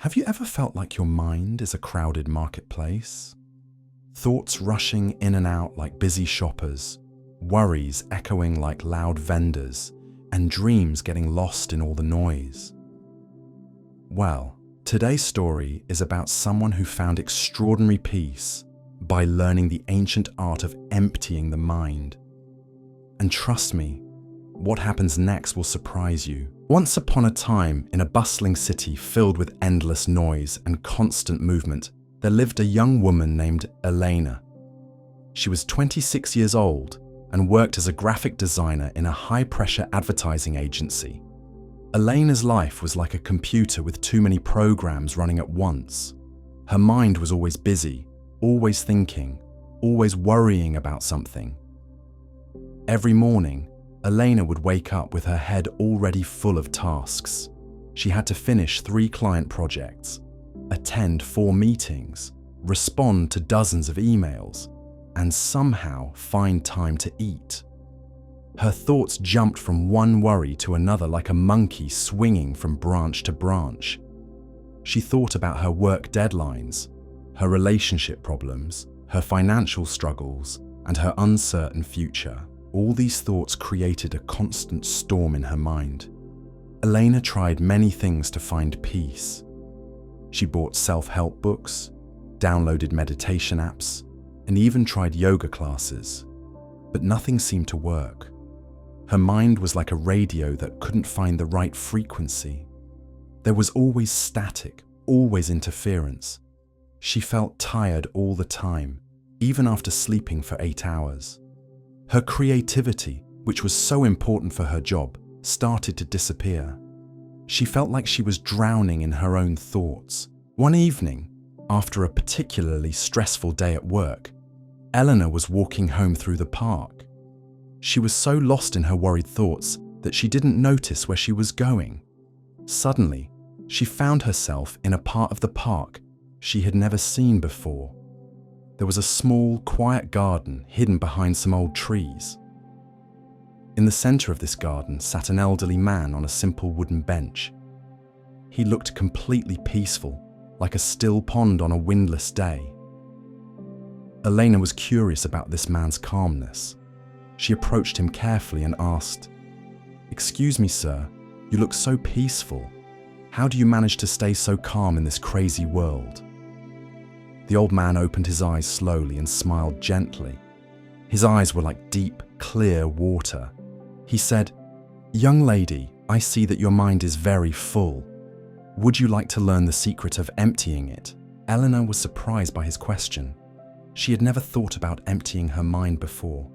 Have you ever felt like your mind is a crowded marketplace? Thoughts rushing in and out like busy shoppers, worries echoing like loud vendors, and dreams getting lost in all the noise. Well, today's story is about someone who found extraordinary peace by learning the ancient art of emptying the mind. And trust me, what happens next will surprise you. Once upon a time, in a bustling city filled with endless noise and constant movement, there lived a young woman named Elena. She was 26 years old and worked as a graphic designer in a high-pressure advertising agency. Elena's life was like a computer with too many programs running at once. Her mind was always busy, always thinking, always worrying about something. Every morning, Elena would wake up with her head already full of tasks. She had to finish 3 client projects, attend 4 meetings, respond to dozens of emails, and somehow find time to eat. Her thoughts jumped from one worry to another like a monkey swinging from branch to branch. She thought about her work deadlines, her relationship problems, her financial struggles, and her uncertain future. All these thoughts created a constant storm in her mind. Elena tried many things to find peace. She bought self-help books, downloaded meditation apps, and even tried yoga classes, but nothing seemed to work. Her mind was like a radio that couldn't find the right frequency. There was always static, always interference. She felt tired all the time, even after sleeping for 8 hours. Her creativity, which was so important for her job, started to disappear. She felt like she was drowning in her own thoughts. One evening, after a particularly stressful day at work, Eleanor was walking home through the park. She was so lost in her worried thoughts that she didn't notice where she was going. Suddenly, she found herself in a part of the park she had never seen before. There was a small, quiet garden hidden behind some old trees. In the center of this garden sat an elderly man on a simple wooden bench. He looked completely peaceful, like a still pond on a windless day. Elena was curious about this man's calmness. She approached him carefully and asked, "Excuse me, sir, you look so peaceful. How do you manage to stay so calm in this crazy world?" The old man opened his eyes slowly and smiled gently. His eyes were like deep, clear water. He said, "Young lady, I see that your mind is very full. Would you like to learn the secret of emptying it?" Eleanor was surprised by his question. She had never thought about emptying her mind before.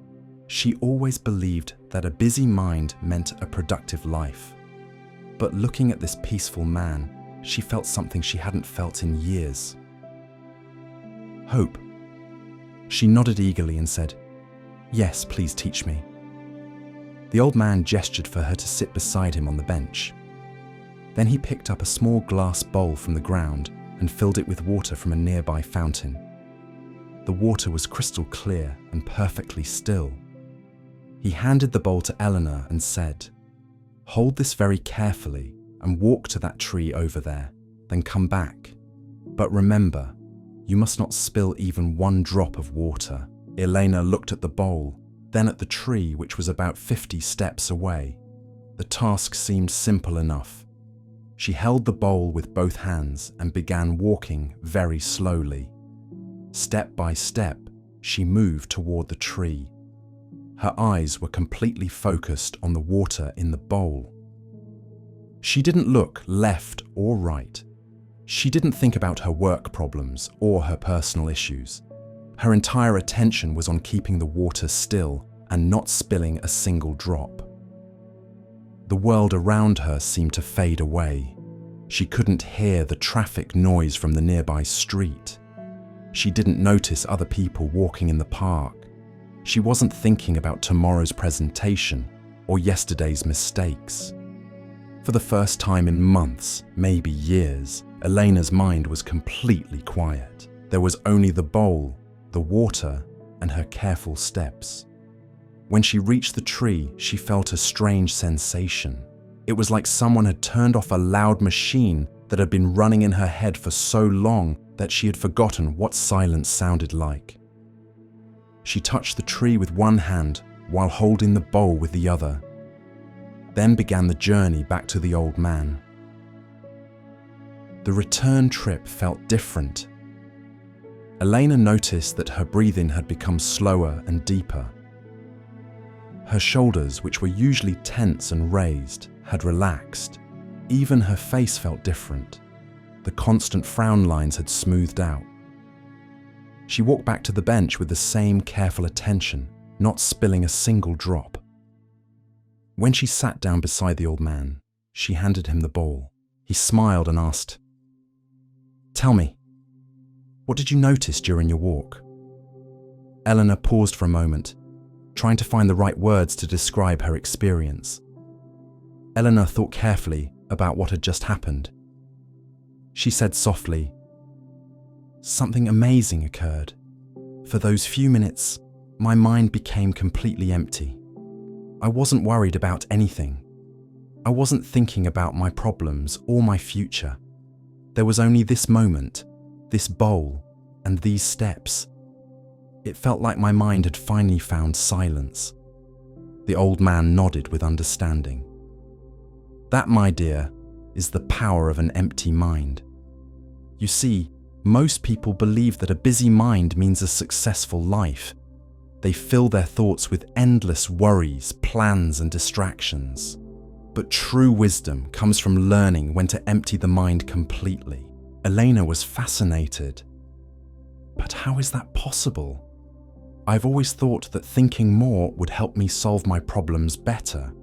She always believed that a busy mind meant a productive life. But looking at this peaceful man, she felt something she hadn't felt in years. Hope. She nodded eagerly and said, "Yes, please teach me." The old man gestured for her to sit beside him on the bench. Then he picked up a small glass bowl from the ground and filled it with water from a nearby fountain. The water was crystal clear and perfectly still. He handed the bowl to Eleanor and said, "Hold this very carefully and walk to that tree over there, then come back. But remember, you must not spill even one drop of water." Elena looked at the bowl, then at the tree, which was about 50 steps away. The task seemed simple enough. She held the bowl with both hands and began walking very slowly. Step by step, she moved toward the tree. Her eyes were completely focused on the water in the bowl. She didn't look left or right. She didn't think about her work problems or her personal issues. Her entire attention was on keeping the water still and not spilling a single drop. The world around her seemed to fade away. She couldn't hear the traffic noise from the nearby street. She didn't notice other people walking in the park. She wasn't thinking about tomorrow's presentation or yesterday's mistakes. For the first time in months, maybe years, Elena's mind was completely quiet. There was only the bowl, the water, and her careful steps. When she reached the tree, she felt a strange sensation. It was like someone had turned off a loud machine that had been running in her head for so long that she had forgotten what silence sounded like. She touched the tree with one hand while holding the bowl with the other, then began the journey back to the old man. The return trip felt different. Elena noticed that her breathing had become slower and deeper. Her shoulders, which were usually tense and raised, had relaxed. Even her face felt different. The constant frown lines had smoothed out. She walked back to the bench with the same careful attention, not spilling a single drop. When she sat down beside the old man, she handed him the bowl. He smiled and asked, "Tell me, what did you notice during your walk?" Eleanor paused for a moment, trying to find the right words to describe her experience. Eleanor thought carefully about what had just happened. She said softly, "Something amazing occurred. For those few minutes, my mind became completely empty. I wasn't worried about anything. I wasn't thinking about my problems or my future. There was only this moment, this bowl, and these steps. It felt like my mind had finally found silence." The old man nodded with understanding. "That, my dear, is the power of an empty mind. You see, most people believe that a busy mind means a successful life. They fill their thoughts with endless worries, plans, and distractions. But true wisdom comes from learning when to empty the mind completely." Elena was fascinated. "But how is that possible? I've always thought that thinking more would help me solve my problems better."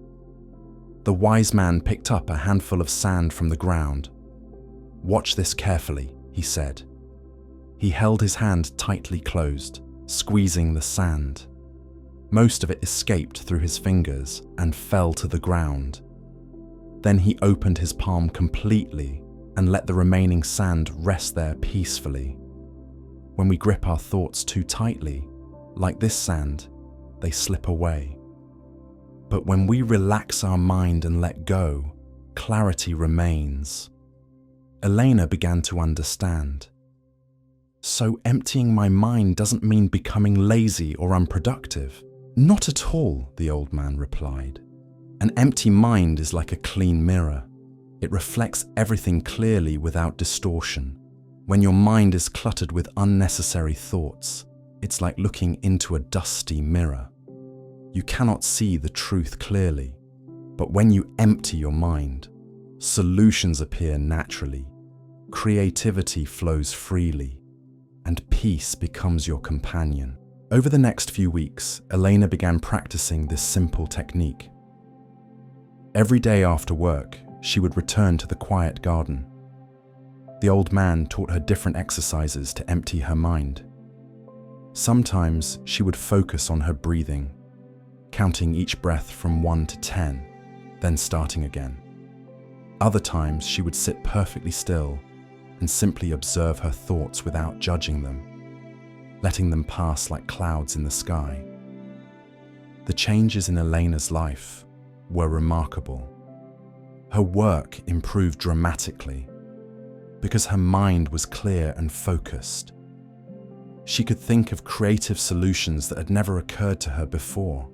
The wise man picked up a handful of sand from the ground. "Watch this carefully," he said. He held his hand tightly closed, squeezing the sand. Most of it escaped through his fingers and fell to the ground. Then he opened his palm completely and let the remaining sand rest there peacefully. When we grip our thoughts too tightly, like this sand, they slip away. But when we relax our mind and let go, clarity remains. Elena began to understand. "So emptying my mind doesn't mean becoming lazy or unproductive?" "Not at all," the old man replied. "An empty mind is like a clean mirror. It reflects everything clearly without distortion. When your mind is cluttered with unnecessary thoughts, it's like looking into a dusty mirror. You cannot see the truth clearly, but when you empty your mind, solutions appear naturally, creativity flows freely, and peace becomes your companion." Over the next few weeks, Elena began practicing this simple technique. Every day after work, she would return to the quiet garden. The old man taught her different exercises to empty her mind. Sometimes she would focus on her breathing, counting each breath from 1 to 10, then starting again. Other times she would sit perfectly still and simply observe her thoughts without judging them, letting them pass like clouds in the sky. The changes in Elena's life were remarkable. Her work improved dramatically because her mind was clear and focused. She could think of creative solutions that had never occurred to her before.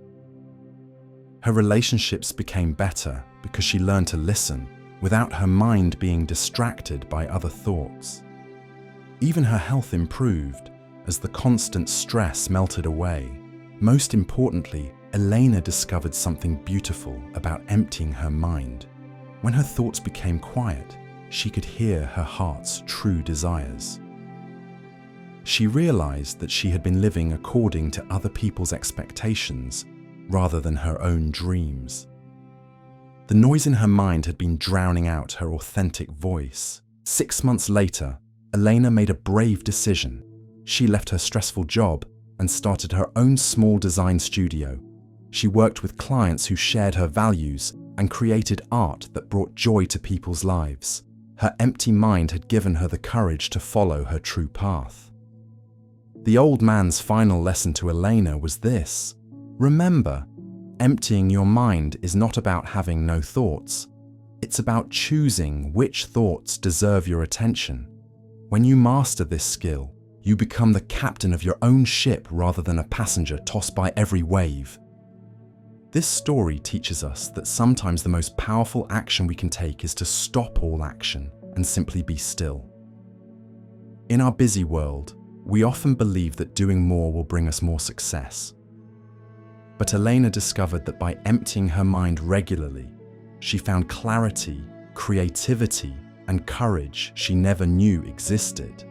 Her relationships became better because she learned to listen without her mind being distracted by other thoughts. Even her health improved as the constant stress melted away. Most importantly, Elena discovered something beautiful about emptying her mind. When her thoughts became quiet, she could hear her heart's true desires. She realized that she had been living according to other people's expectations rather than her own dreams. The noise in her mind had been drowning out her authentic voice. 6 months later, Elena made a brave decision. She left her stressful job and started her own small design studio. She worked with clients who shared her values and created art that brought joy to people's lives. Her empty mind had given her the courage to follow her true path. The old man's final lesson to Elena was this: remember, emptying your mind is not about having no thoughts. It's about choosing which thoughts deserve your attention. When you master this skill, you become the captain of your own ship rather than a passenger tossed by every wave. This story teaches us that sometimes the most powerful action we can take is to stop all action and simply be still. In our busy world, we often believe that doing more will bring us more success. But Elena discovered that by emptying her mind regularly, she found clarity, creativity, and courage she never knew existed.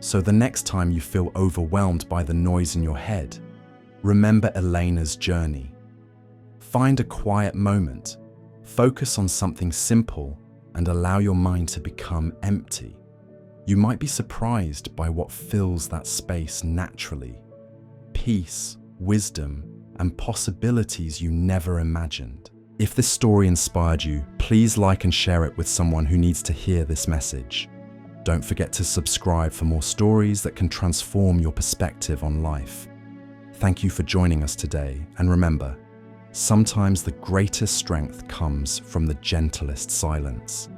So the next time you feel overwhelmed by the noise in your head, remember Elena's journey. Find a quiet moment, focus on something simple, and allow your mind to become empty. You might be surprised by what fills that space naturally. Peace, wisdom, and possibilities you never imagined. If this story inspired you, please like and share it with someone who needs to hear this message. Don't forget to subscribe for more stories that can transform your perspective on life. Thank you for joining us today, and remember, sometimes the greatest strength comes from the gentlest silence.